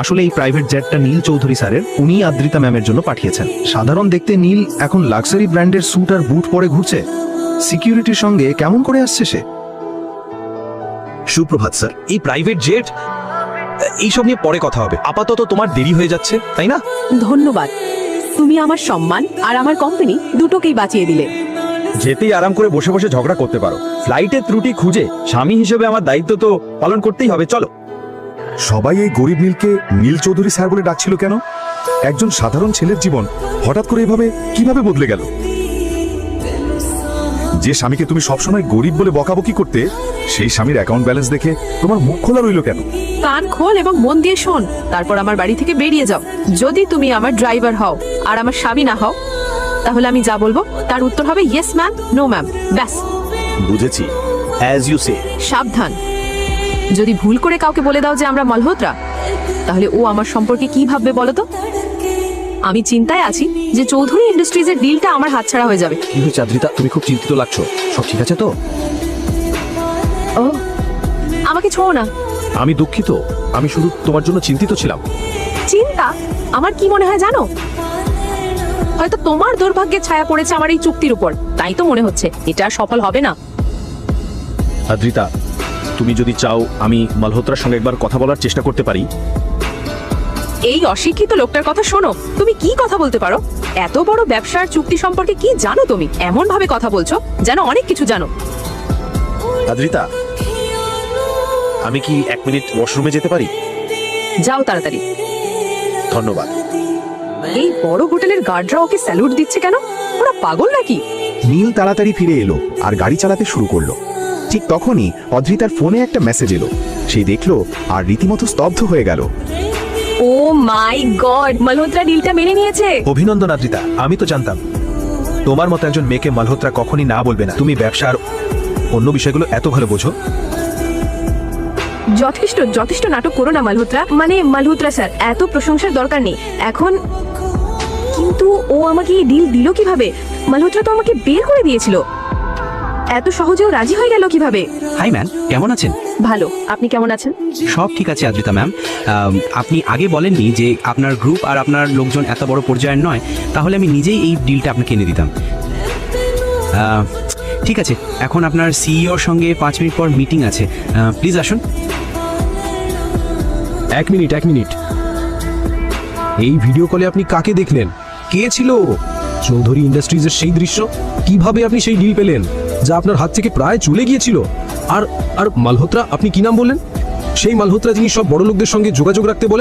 আসলে এই প্রাইভেট জেটটা নীল চৌধুরী স্যারের, উনি আদ্রিতা ম্যামের জন্য পাঠিয়েছেন। সাধারণ দেখতে নীল এখন লাক্সারি ব্র্যান্ডের স্যুট আর বুট পরে ঘুরছে। সিকিউরিটির সঙ্গে কেমন করে আসছে সে? সুপ্রভাত স্যার। এই প্রাইভেট জেট এইসব নিয়ে পরে কথা হবে, আপাতত তোমার দেরি হয়ে যাচ্ছে, তাই না? ধন্যবাদ, তুমি আমার সম্মান আর আমার কোম্পানি দুটোকেই বাঁচিয়ে দিলে। যেতেই আরাম করে বসে বসে ঝগড়া করতে পারো, ফ্লাইটের ত্রুটি খুঁজে স্বামী হিসেবে আমার দায়িত্ব তো পালন করতেই হবে। চলো। সবাই এই গরিব নীলকে নীল চৌধুরী স্যার বলে ডাকছিল কেন? একজন সাধারণ ছেলের জীবন হঠাৎ করে এভাবে কিভাবে বদলে গেল? যে স্বামীকে তুমি সবসময় গরিব বলে বকাবকি করতে, সেই স্বামীর অ্যাকাউন্ট ব্যালেন্স দেখে তোমার মুখ খোলা রইল কেন? কান খোল এবং মন দিয়ে শোন, তারপর আমার বাড়ি থেকে বেরিয়ে যাও। যদি তুমি আমার ড্রাইভার হও আর আমার স্বামী না হও, তাহলে আমি যা বলবো তার উত্তর হবে ইয়েস ম্যাম, নো ম্যাম, ব্যাস। বুঝেছি, অ্যাজ ইউ সে। সাবধান, যদি ভুল করে কাউকে বলে দাও যে আমরা মালহোত্রা, তাহলে ও আমার সম্পর্কে কি ভাববে বলো তো? আমি চিন্তায় আছি যে চৌধুরী ইন্ডাস্ট্রিজের ডিলটা আমার হাতছাড়া হয়ে যাবে। কিন্তু চাদ্রিতা, তুমি খুব চিন্তিত লাগছো, সব ঠিক আছে তো? ও, আমাকে ছোঁও না। আমি দুঃখিত, আমি শুধু তোমার জন্য চিন্তিত ছিলাম। চিন্তা? আমার কি মনে হয় জানো? হয়তো তোমার দুর্ভাগ্যের ছায়া পড়েছে আমার এই চুক্তির উপর, তাই তো মনে হচ্ছে এটা আর সফল হবে না। আদ্রিতা, তুমি যদি চাও আমি মালহোত্রার সঙ্গে একবার কথা বলার চেষ্টা করতে পারি। এই অশিক্ষিত লোকটার কথা শোনো, তুমি কি কথা বলতে পারো? এত বড় ব্যবসার চুক্তি সম্পর্কে কি জানো তুমি? এমন ভাবে কথা বলছো যেন অনেক কিছু জানো। আদ্রিতা, আমি কি 1 মিনিট ওয়াশরুমে যেতে পারি? যাও তাড়াতাড়ি। ধন্যবাদ। এই বড় হোটেলের গার্ডরা ওকে স্যালুট দিচ্ছে কেন? ওরা পাগল নাকি? নীল তাড়াতাড়ি ফিরে এলো আর গাড়ি চালাতে শুরু করলো। ঠিক তখনই অদ্রিতার ফোনে একটা মেসেজ এলো। সে দেখলো আর রীতিমতো স্তব্ধ হয়ে গেল। ও মাই গড, মালহোত্রা ডিলটা মেনে নিয়েছে। অভিনন্দন আদ্রিতা, আমি তো জানতাম তোমার মতো একজন মেয়েকে মালহোত্রা কখনই না বলবে না। তুমি ব্যবসার অন্য বিষয়গুলো এত ভালো বোঝো। যথেষ্ট যথেষ্ট নাটক করো না মালহোত্রা, মানে মালহোত্রা স্যার, এত প্রশংসার দরকার নেই এখন। কিন্তু ও আমাকে এই ডিল দিল কিভাবে? মালহোত্রা তো আমাকে বের করে দিয়েছিল, এত সহজেও রাজি হয়ে গেল কিভাবে? হাই ম্যাম, কেমন আছেন? ভালো, আপনি কেমন আছেন? সব ঠিক আছে আদ্রিতা ম্যাম। আপনি আগে বলেননি যে আপনার গ্রুপ আর আপনার লোকজন এত বড় পর্যায়ের নয়, তাহলে আমি নিজেই এই ডিলটা আপনাকে এনে দিতাম। ঠিক আছে, এখন আপনার সিইওর সঙ্গে 5 মিনিট পর মিটিং আছে, প্লিজ আসুন। 1 মিনিট। এই ভিডিও কলে আপনি কাকে দেখলেন? কে ছিল ও? চৌধুরী ইন্ডাস্ট্রিজের সেই দৃশ্য? কিভাবে আপনি সেই ডিল পেলেন যা আপনার হাত থেকে প্রায় চলে গিয়েছিল? আর মালহোত্রা, আপনি কি নাম বললেন? সেই মালহোত্রা যিনি সব বড় লোকদের সঙ্গে যোগাযোগ রাখতে বলেন।